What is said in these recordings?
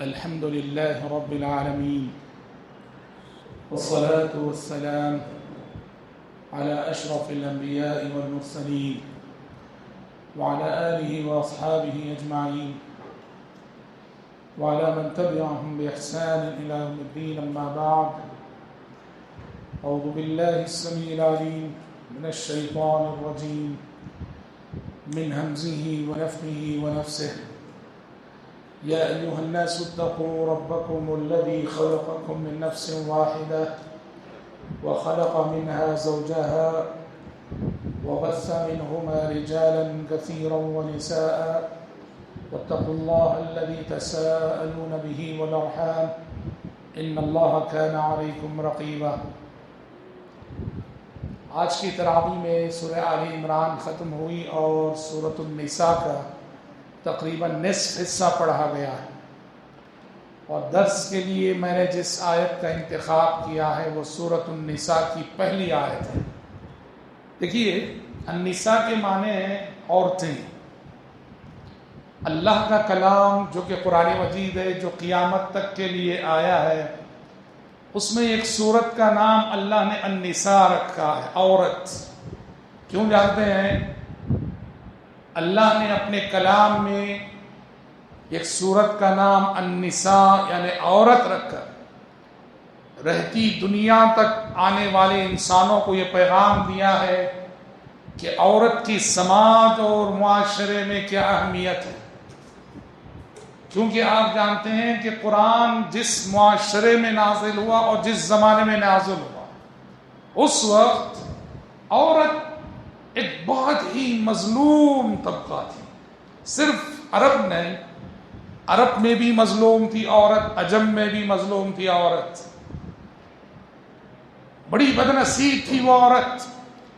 الحمد لله رب العالمين والصلاة والسلام على أشرف الأنبياء والمرسلين وعلى آله وأصحابه أجمعين وعلى من تبعهم بإحسان إلى يوم الدين. أما بعد، أعوذ بالله السميع العليم من الشيطان الرجيم من همزه ونفخه ونفسه. يا أيها الناس اتقوا ربكم الذي خلقكم من نفس واحدة وخلق منها زوجها وبث منهما رجالا كثيرا ونساء واتقوا الله الذي تساءلون به والأرحام إن الله كان عليكم رقيبا. آج کی تراویح میں سورہ آل عمران ختم ہوئی اور سورۃ النساء کا تقریباً نصف حصہ پڑھا گیا ہے، اور درس کے لیے میں نے جس آیت کا انتخاب کیا ہے وہ سورۃ النساء کی پہلی آیت ہے. دیکھیے، النساء کے معنی ہیں عورتیں. اللہ کا کلام جو کہ قرآن مجید ہے، جو قیامت تک کے لیے آیا ہے، اس میں ایک سورت کا نام اللہ نے النساء رکھا ہے، عورت. کیوں جانتے ہیں؟ اللہ نے اپنے کلام میں ایک سورت کا نام النساء یعنی عورت رکھ کر رہتی دنیا تک آنے والے انسانوں کو یہ پیغام دیا ہے کہ عورت کی سماج اور معاشرے میں کیا اہمیت ہے. کیونکہ آپ جانتے ہیں کہ قرآن جس معاشرے میں نازل ہوا اور جس زمانے میں نازل ہوا، اس وقت عورت ایک بہت ہی مظلوم طبقہ تھی. صرف عرب نہیں، عرب میں بھی مظلوم تھی عورت، عجم میں بھی مظلوم تھی عورت. بڑی بدنصیب تھی وہ عورت.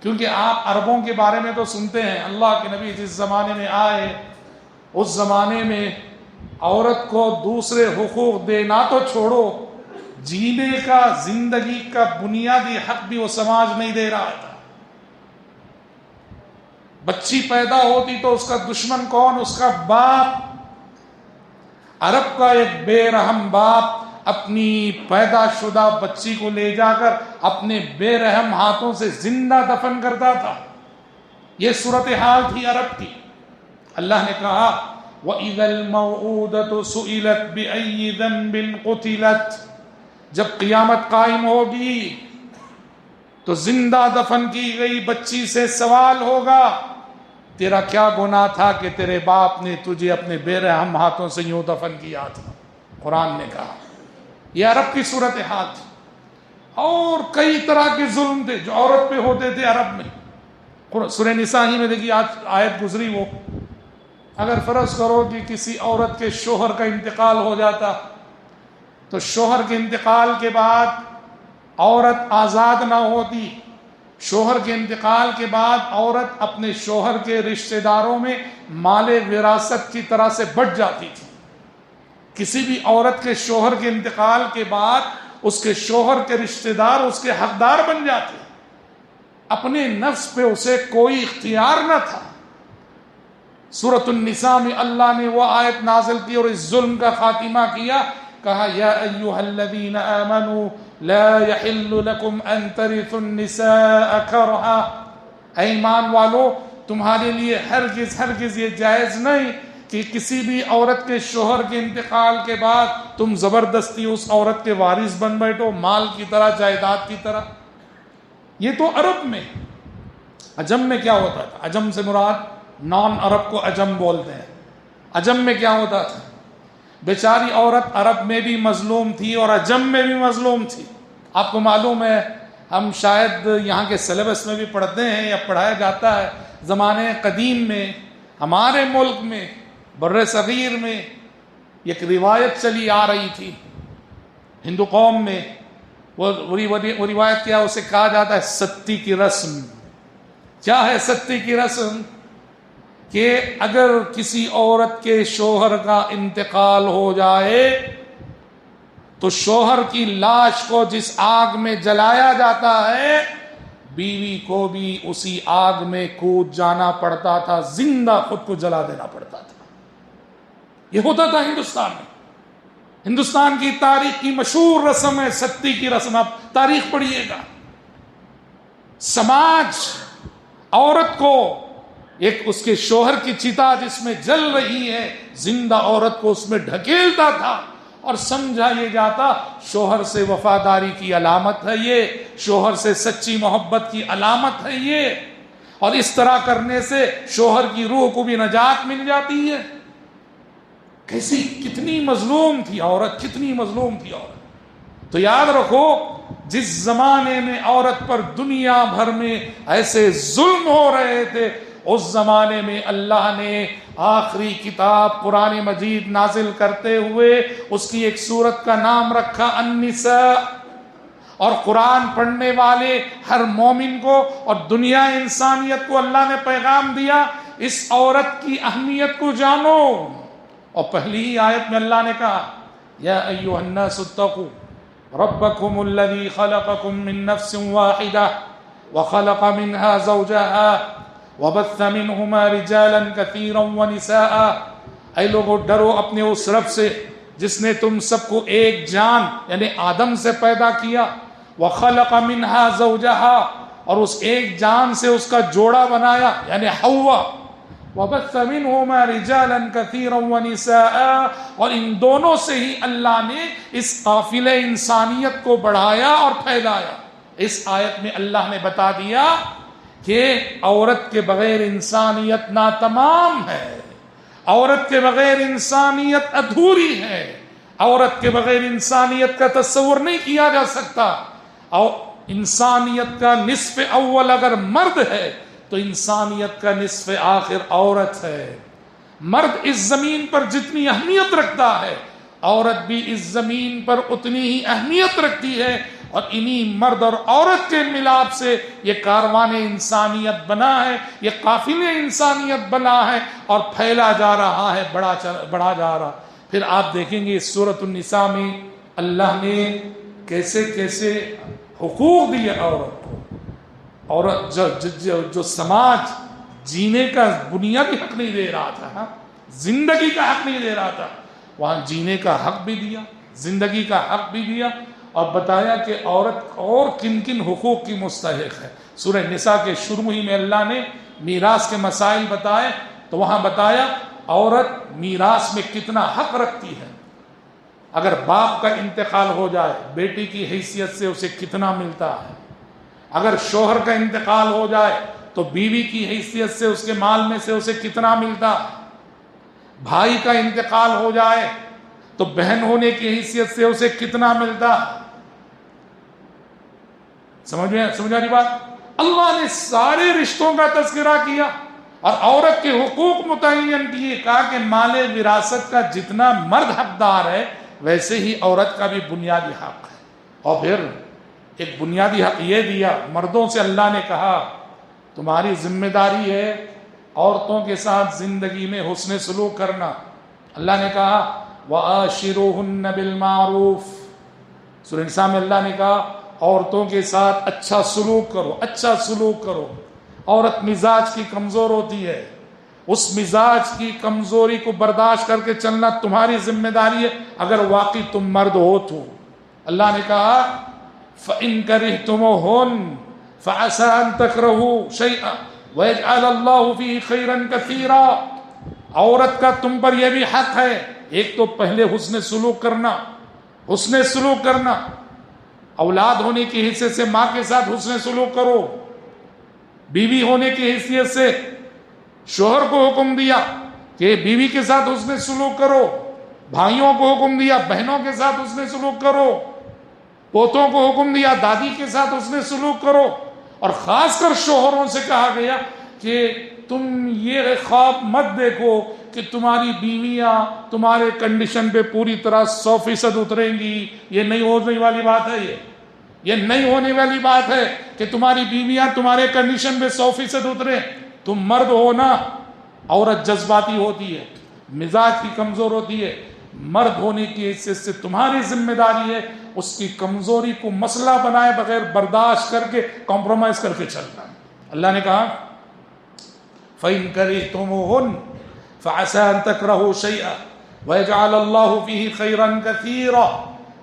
کیونکہ آپ عربوں کے بارے میں تو سنتے ہیں، اللہ کے نبی جس زمانے میں آئے اس زمانے میں عورت کو دوسرے حقوق دینا تو چھوڑو، جینے کا، زندگی کا بنیادی حق بھی وہ سماج نہیں دے رہا تھا. بچی پیدا ہوتی تو اس کا دشمن کون؟ اس کا باپ. عرب کا ایک بے رحم باپ اپنی پیدا شدہ بچی کو لے جا کر اپنے بے رحم ہاتھوں سے زندہ دفن کرتا تھا. یہ صورتحال تھی عرب کی. اللہ نے کہا وَإِذَا الْمَوْعُودَةُ سُئِلَتْ بِأَيِّ ذَنبٍ قُتِلَتْ، جب قیامت قائم ہوگی تو زندہ دفن کی گئی بچی سے سوال ہوگا تیرا کیا گناہ تھا کہ تیرے باپ نے تجھے اپنے بے رحم ہاتھوں سے یوں دفن کیا تھا. قرآن نے کہا یہ عرب کی صورتحال تھی. اور کئی طرح کے ظلم تھے جو عورت پہ ہوتے تھے عرب میں. سورہ نساء ہی میں دیکھیے آج آیت گزری، وہ اگر فرض کرو کہ کسی عورت کے شوہر کا انتقال ہو جاتا تو شوہر کے انتقال کے بعد عورت آزاد نہ ہوتی. شوہر کے انتقال کے بعد عورت اپنے شوہر کے رشتہ داروں میں مال وراثت کی طرح سے بٹ جاتی تھی. کسی بھی عورت کے شوہر کے انتقال کے بعد اس کے شوہر کے رشتہ دار اس کے حقدار بن جاتے. اپنے نفس پہ اسے کوئی اختیار نہ تھا. سورۃ النساء میں اللہ نے وہ آیت نازل کی اور اس ظلم کا خاتمہ کیا. کہا یا ایھا الذین آمنوا لا یحل لکم ان ترثوا النساء کرہا، اے ایمان والو تمہارے لیے ہرگز یہ جائز نہیں کہ کسی بھی عورت کے شوہر کے انتقال کے بعد تم زبردستی اس عورت کے وارث بن بیٹھو، مال کی طرح، جائیداد کی طرح. یہ تو عرب میں. عجم میں کیا ہوتا تھا؟ عجم سے مراد نان عرب کو عجم بولتے ہیں. عجم میں کیا ہوتا تھا؟ بیچاری عورت عرب میں بھی مظلوم تھی اور عجم میں بھی مظلوم تھی. آپ کو معلوم ہے، ہم شاید یہاں کے سلیبس میں بھی پڑھتے ہیں یا پڑھایا جاتا ہے، زمانے قدیم میں ہمارے ملک میں بر صغیر میں ایک روایت چلی آ رہی تھی ہندو قوم میں. وہ روایت کیا؟ اسے کہا جاتا ہے ستی کی رسم. کیا ہے ستی کی رسم؟ کہ اگر کسی عورت کے شوہر کا انتقال ہو جائے تو شوہر کی لاش کو جس آگ میں جلایا جاتا ہے بیوی کو بھی اسی آگ میں کود جانا پڑتا تھا، زندہ خود کو جلا دینا پڑتا تھا. یہ ہوتا تھا ہندوستان میں. ہندوستان کی تاریخ کی مشہور رسم ہے ستی کی رسم، آپ تاریخ پڑھیے گا. سماج عورت کو ایک اس کے شوہر کی چتا جس میں جل رہی ہے، زندہ عورت کو اس میں ڈھکیلتا تھا اور سمجھا یہ جاتا شوہر سے وفاداری کی علامت ہے یہ، شوہر سے سچی محبت کی علامت ہے یہ، اور اس طرح کرنے سے شوہر کی روح کو بھی نجات مل جاتی ہے. کیسی کتنی مظلوم تھی عورت، کتنی مظلوم تھی عورت. تو یاد رکھو جس زمانے میں عورت پر دنیا بھر میں ایسے ظلم ہو رہے تھے، اس زمانے میں اللہ نے آخری کتاب قرآن مجید نازل کرتے ہوئے اس کی ایک سورت کا نام رکھا النساء. اور قرآن پڑھنے والے ہر مومن کو اور دنیا انسانیت کو اللہ نے پیغام دیا اس عورت کی اہمیت کو جانو. اور پہلی ہی آیت میں اللہ نے کہا یا ایھا الناس اتقوا ربکم الذی خلقکم من نفس واحدہ وخلق منها زوجها وبث منہما رجالا کثیرا ونساء. اے لوگو ڈرو اپنے اس رب سے جس نے تم سب کو ایک جان یعنی آدم سے پیدا کیا، وخلق منها زوجها اور اس ایک جان سے اس کا جوڑا بنایا یعنی حوا، وبث منهما رجالا كثيرا ونساء اور ان دونوں سے ہی اللہ نے اس قافلہ انسانیت کو بڑھایا اور پھیلایا. اس آیت میں اللہ نے بتا دیا کہ عورت کے بغیر انسانیت ناتمام ہے، عورت کے بغیر انسانیت ادھوری ہے، عورت کے بغیر انسانیت کا تصور نہیں کیا جا سکتا. اور انسانیت کا نصف اول اگر مرد ہے تو انسانیت کا نصف آخر عورت ہے. مرد اس زمین پر جتنی اہمیت رکھتا ہے عورت بھی اس زمین پر اتنی ہی اہمیت رکھتی ہے، اور انہی مرد اور عورت کے ملاپ سے یہ کاروان انسانیت بنا ہے، یہ قافلہ انسانیت بنا ہے اور پھیلا جا رہا ہے، بڑھا جا رہا. پھر آپ دیکھیں گے سورۃ النساء میں اللہ نے کیسے کیسے حقوق دیے عورت کو. عورت جو سماج جینے کا بنیادی حق نہیں دے رہا تھا، زندگی کا حق نہیں دے رہا تھا، وہاں جینے کا حق بھی دیا، زندگی کا حق بھی دیا، اور بتایا کہ عورت اور کن کن حقوق کی مستحق ہے. سورہ نساء کے شروع ہی میں اللہ نے میراث کے مسائل بتائے تو وہاں بتایا عورت میراث میں کتنا حق رکھتی ہے. اگر باپ کا انتقال ہو جائے بیٹی کی حیثیت سے اسے کتنا ملتا ہے، اگر شوہر کا انتقال ہو جائے تو بیوی کی حیثیت سے اس کے مال میں سے اسے کتنا ملتا ہے، بھائی کا انتقال ہو جائے تو بہن ہونے کی حیثیت سے اسے کتنا ملتا ہے. سمجھا رہی بات؟ اللہ نے سارے رشتوں کا تذکرہ کیا اور عورت کے حقوق متعین کیے. کہا کہ مال وراثت کا جتنا مرد حقدار ہے ویسے ہی عورت کا بھی بنیادی حق ہے. اور پھر ایک بنیادی حق یہ دیا مردوں سے، اللہ نے کہا تمہاری ذمہ داری ہے عورتوں کے ساتھ زندگی میں حسن سلوک کرنا. اللہ نے کہا وَعَاشِرُوهُنَّ بِالْمَعْرُوفِ. سورہ نساء میں اللہ نے کہا عورتوں کے ساتھ اچھا سلوک کرو، اچھا سلوک کرو. عورت مزاج کی کمزور ہوتی ہے، اس مزاج کی کمزوری کو برداشت کر کے چلنا تمہاری ذمہ داری ہے اگر واقعی تم مرد ہو تو. اللہ نے کہا فَإِن كَرِهْتُمُوهُنَّ فَعَسَىٰ أَن تَكْرَهُوا شَيْئًا وَيَجْعَلَ اللَّهُ فِيهِ خَيْرًا كَثِيرًا. عورت کا تم پر یہ بھی حق ہے، ایک تو پہلے حسن سلوک کرنا، حسن سلوک کرنا. اولاد ہونے کی حیثیت سے ماں کے ساتھ حسن سلوک کرو، بیوی ہونے کی حیثیت سے شوہر کو حکم دیا کہ بیوی کے ساتھ حسن سلوک کرو، بھائیوں کو حکم دیا بہنوں کے ساتھ حسن سلوک کرو، پوتوں کو حکم دیا دادی کے ساتھ حسن سلوک کرو. اور خاص کر شوہروں سے کہا گیا کہ تم یہ خواب مت دیکھو کہ تمہاری بیویاں تمہارے کنڈیشن پہ پوری طرح 100% اتریں گی. یہ نہیں ہونے والی بات ہے، یہ نہیں ہونے والی بات ہے کہ تمہاری بیویاں تمہارے کنڈیشن پہ 100% اتریں. تم مرد ہو نا، عورت جذباتی ہوتی ہے، مزاج کی کمزور ہوتی ہے. مرد ہونے کی حیثیت سے تمہاری ذمہ داری ہے اس کی کمزوری کو مسئلہ بنائے بغیر برداشت کر کے کمپرومائز کر کے چلنا. اللہ نے کہا فَإِن كَرِهْتُمُوهُنَّ فَعَسَىٰ أَن تَكْرَهُوا شَيْئًا وَيَجْعَلَ اللَّهُ فِيهِ خَيْرًا كَثِيرًا.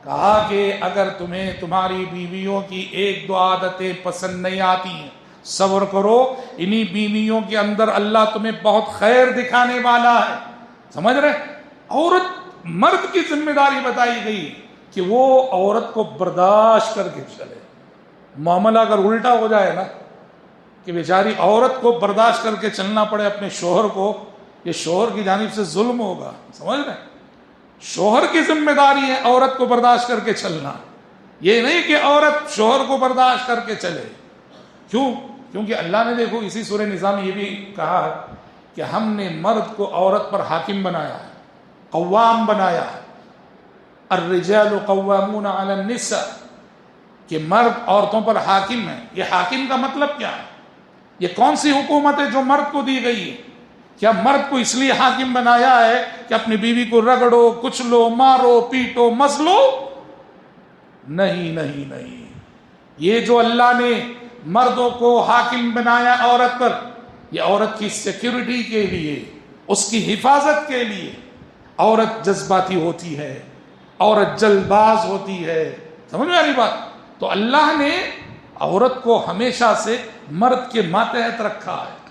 کہا کہ اگر تمہیں تمہاری بیویوں کی ایک دو عادتیں پسند نہیں آتی ہیں، صبر کرو، انہی بیویوں کے اندر اللہ تمہیں بہت خیر دکھانے والا ہے. سمجھ رہے؟ عورت مرد کی ذمہ داری بتائی گئی کہ وہ عورت کو برداشت کر کے چلے. معاملہ اگر الٹا ہو جائے نا کہ بیچاری عورت کو برداشت کر کے چلنا پڑے اپنے شوہر کو، یہ شوہر کی جانب سے ظلم ہوگا. سمجھ رہے؟ شوہر کی ذمہ داری ہے عورت کو برداشت کر کے چلنا، یہ نہیں کہ عورت شوہر کو برداشت کر کے چلے. کیوں؟ کیونکہ اللہ نے دیکھو اسی سورہ نساء میں یہ بھی کہا کہ ہم نے مرد کو عورت پر حاکم بنایا ہے، قوام بنایا ہے. الرجال قوامون علی النساء، کہ مرد عورتوں پر حاکم ہے. یہ حاکم کا مطلب کیا ہے؟ یہ کون سی حکومت ہے جو مرد کو دی گئی ہے؟ کیا مرد کو اس لیے حاکم بنایا ہے کہ اپنی بیوی کو رگڑو، کچلو، مارو، پیٹو، مسلو؟ نہیں نہیں نہیں. یہ جو اللہ نے مردوں کو حاکم بنایا عورت پر، یہ عورت کی سیکیورٹی کے لیے، اس کی حفاظت کے لیے. عورت جذباتی ہوتی ہے، عورت جلد باز ہوتی ہے. سمجھ میں آ رہی بات؟ تو اللہ نے عورت کو ہمیشہ سے مرد کے ماتحت رکھا ہے.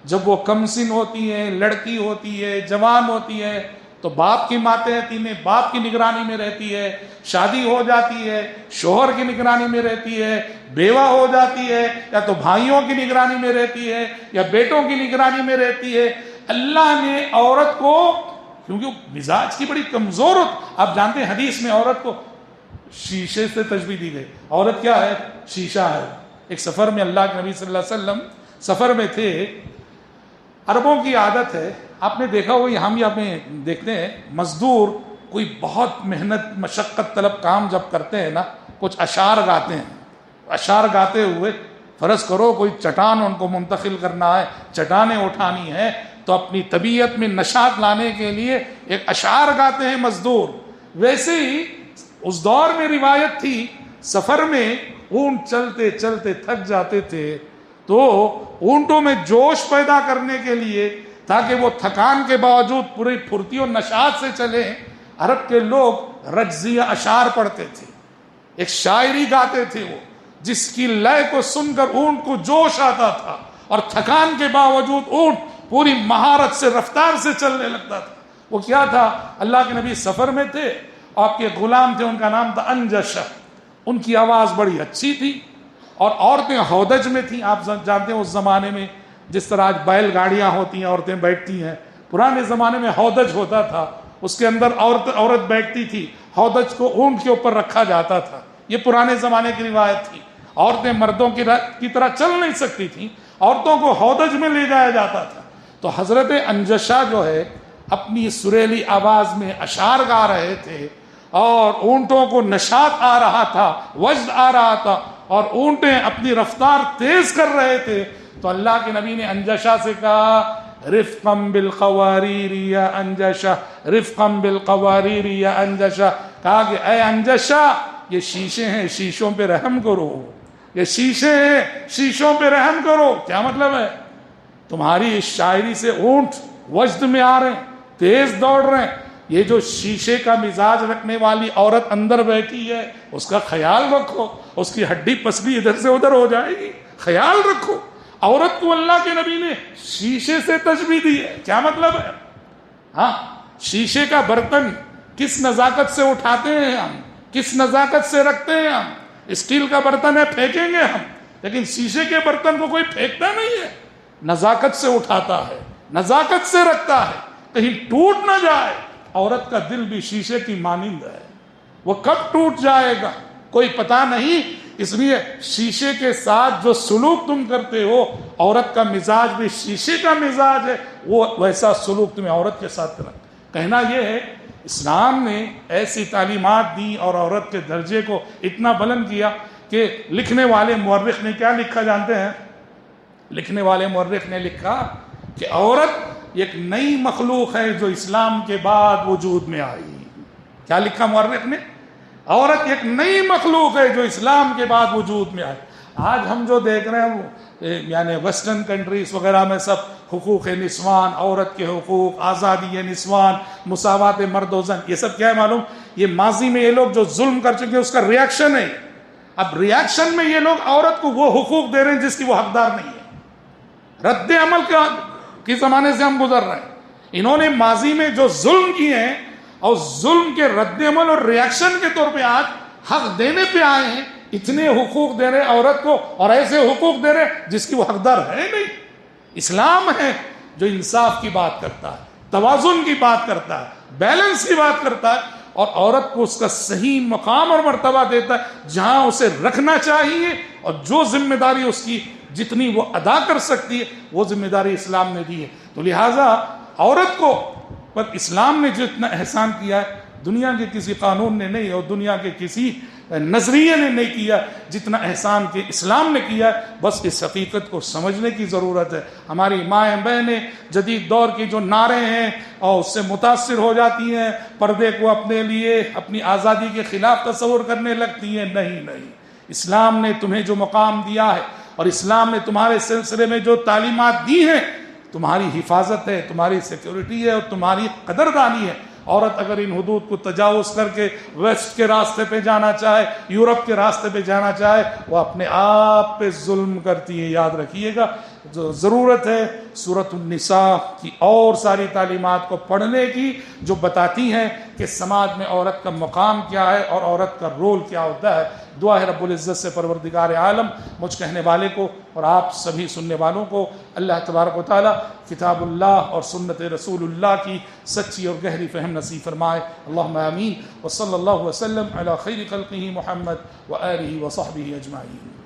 جب وہ کم سن ہوتی ہے، لڑکی ہوتی ہے، جوان ہوتی ہے، تو باپ کی ماتحتی میں، باپ کی نگرانی میں رہتی ہے. شادی ہو جاتی ہے، شوہر کی نگرانی میں رہتی ہے. بیوہ ہو جاتی ہے، یا تو بھائیوں کی نگرانی میں رہتی ہے، یا بیٹوں کی نگرانی میں رہتی ہے. اللہ نے عورت کو، کیونکہ مزاج کی بڑی کمزور ہوتی، آپ جانتے ہیں حدیث میں عورت کو شیشے سے تشبیہ دی گئی. عورت کیا ہے؟ شیشہ ہے. ایک سفر میں اللہ کے نبی صلی اللہ علیہ وسلم سفر میں تھے. عربوں کی عادت ہے، آپ نے دیکھا ہو، ہم بھی اپنے دیکھتے ہیں، مزدور کوئی بہت محنت مشقت طلب کام جب کرتے ہیں نا، کچھ اشعار گاتے ہیں. اشعار گاتے ہوئے فرض کرو کوئی چٹان ان کو منتقل کرنا ہے، چٹانیں اٹھانی ہے، تو اپنی طبیعت میں نشاط لانے کے لیے ایک اشعار گاتے ہیں مزدور. ویسے ہی اس دور میں روایت تھی، سفر میں اونٹ چلتے چلتے تھک جاتے تھے، تو اونٹوں میں جوش پیدا کرنے کے لیے، تاکہ وہ تھکان کے باوجود پوری پھرتی اور نشاط سے چلیں، عرب کے لوگ رجزیہ اشعار پڑھتے تھے. ایک شاعری گاتے تھے وہ، جس کی لے کو سن کر اونٹ کو جوش آتا تھا، اور تھکان کے باوجود اونٹ پوری مہارت سے، رفتار سے چلنے لگتا تھا. وہ کیا تھا؟ اللہ کے نبی سفر میں تھے، آپ کے غلام تھے، ان کا نام تھا انجشہ. ان کی آواز بڑی اچھی تھی، اور عورتیں ہودج میں تھیں. آپ جانتے ہیں اس زمانے میں جس طرح آج بیل گاڑیاں ہوتی ہیں، عورتیں بیٹھتی ہیں، پرانے زمانے میں ہودج ہوتا تھا، اس کے اندر عورت بیٹھتی تھی. ہودج کو اونٹ کے اوپر رکھا جاتا تھا. یہ پرانے زمانے کی روایت تھی. عورتیں مردوں کی طرح چل نہیں سکتی تھیں، عورتوں کو ہودج میں لے جایا جاتا تھا. تو حضرت انجشہ جو ہے اپنی سریلی آواز میں اشعار گا رہے تھے، اور اونٹوں کو نشاط آ رہا تھا، وجد آ رہا تھا، اور اونٹیں اپنی رفتار تیز کر رہے تھے. تو اللہ کے نبی نے انجشہ سے کہا، رفقم بالقواریر یا انجشہ، رفقم بالقواریر یا انجشہ. کہا کہ اے انجشہ، یہ شیشے ہیں، شیشوں پہ رحم کرو. یہ شیشے ہیں، شیشوں پہ رحم کرو. کیا مطلب ہے؟ تمہاری اس شاعری سے اونٹ وجد میں آ رہے ہیں، تیز دوڑ رہے ہیں. یہ جو شیشے کا مزاج رکھنے والی عورت اندر بیٹھی ہے، اس کا خیال رکھو. اس کی ہڈی پسلی ادھر سے ادھر ہو جائے گی، خیال رکھو. عورت کو اللہ کے نبی نے شیشے سے تشبیہ دی ہے. کیا مطلب ہے؟ ہاں، شیشے کا برتن کس نزاکت سے اٹھاتے ہیں ہم، کس نزاکت سے رکھتے ہیں ہم. اسٹیل کا برتن ہے، پھینکیں گے ہم، لیکن شیشے کے برتن کو کوئی پھینکتا نہیں ہے، نزاکت سے اٹھاتا ہے، نزاکت سے رکھتا ہے، کہیں ٹوٹ نہ جائے. عورت کا دل بھی شیشے کی مانند ہے، وہ کب ٹوٹ جائے گا کوئی پتہ نہیں. اس لیے شیشے کے ساتھ جو سلوک تم کرتے ہو، عورت کا مزاج بھی شیشے کا مزاج ہے، وہ ویسا سلوک تمہیں عورت کے ساتھ کرنا. کہنا یہ ہے، اسلام نے ایسی تعلیمات دی اور عورت کے درجے کو اتنا بلند کیا کہ لکھنے والے مورخ نے کیا لکھا جانتے ہیں؟ لکھنے والے مورخ نے لکھا کہ عورت ایک نئی مخلوق ہے جو اسلام کے بعد وجود میں آئی. کیا لکھا مورخ نے؟ عورت ایک نئی مخلوق ہے جو اسلام کے بعد وجود میں آئی. آج ہم جو دیکھ رہے ہیں یعنی ویسٹرن کنٹریز وغیرہ میں سب حقوق نسوان، عورت کے حقوق، آزادی نسوان، مساوات مرد و زن، یہ سب کیا ہے معلوم؟ یہ ماضی میں یہ لوگ جو ظلم کر چکے ہیں اس کا ریاکشن ہے. اب ریاکشن میں یہ لوگ عورت کو وہ حقوق دے رہے ہیں جس کی وہ حقدار نہیں ہے. رد عمل کے زمانے سے ہم گزر رہے ہیں. انہوں نے ماضی میں جو ظلم کیے ہیں اور ظلم کے رد عمل اور ریاکشن کے طور پہ آج حق دینے پہ آئے ہیں. اتنے حقوق دے رہے عورت کو اور ایسے حقوق دے رہے جس کی وہ حقدار ہے نہیں. اسلام ہے جو انصاف کی بات کرتا ہے، توازن کی بات کرتا ہے، بیلنس کی بات کرتا ہے، اور عورت کو اس کا صحیح مقام اور مرتبہ دیتا ہے جہاں اسے رکھنا چاہیے، اور جو ذمہ داری اس کی جتنی وہ ادا کر سکتی ہے وہ ذمہ داری اسلام نے دی ہے. تو لہٰذا عورت کو پر اسلام نے جتنا احسان کیا ہے دنیا کے کسی قانون نے نہیں اور دنیا کے کسی نظریے نے نہیں کیا جتنا احسان کے اسلام نے کیا. بس اس حقیقت کو سمجھنے کی ضرورت ہے. ہماری مائیں بہنیں جدید دور کی جو نعرے ہیں اور اس سے متاثر ہو جاتی ہیں، پردے کو اپنے لیے اپنی آزادی کے خلاف تصور کرنے لگتی ہیں. نہیں، اسلام نے تمہیں جو مقام دیا ہے اور اسلام نے تمہارے سلسلے میں جو تعلیمات دی ہیں، تمہاری حفاظت ہے، تمہاری سیکیورٹی ہے اور تمہاری قدردانی ہے. عورت اگر ان حدود کو تجاوز کر کے ویسٹ کے راستے پہ جانا چاہے، یورپ کے راستے پہ جانا چاہے، وہ اپنے آپ پہ ظلم کرتی ہے. یاد رکھیے گا. ضرورت ہے سورۃ النساء کی اور ساری تعلیمات کو پڑھنے کی جو بتاتی ہیں کہ سماج میں عورت کا مقام کیا ہے اور عورت کا رول کیا ہوتا ہے. دعا ہے رب العزت سے پروردگار عالم مجھ کہنے والے کو اور آپ سبھی سننے والوں کو اللہ تبارک و تعالی کتاب اللہ اور سنت رسول اللہ کی سچی اور گہری فہم نصیب فرمائے. اللہم آمین. وصلی اللہ وسلم علی خیر خلقہ محمد وآلہ وصحبہ اجمعین.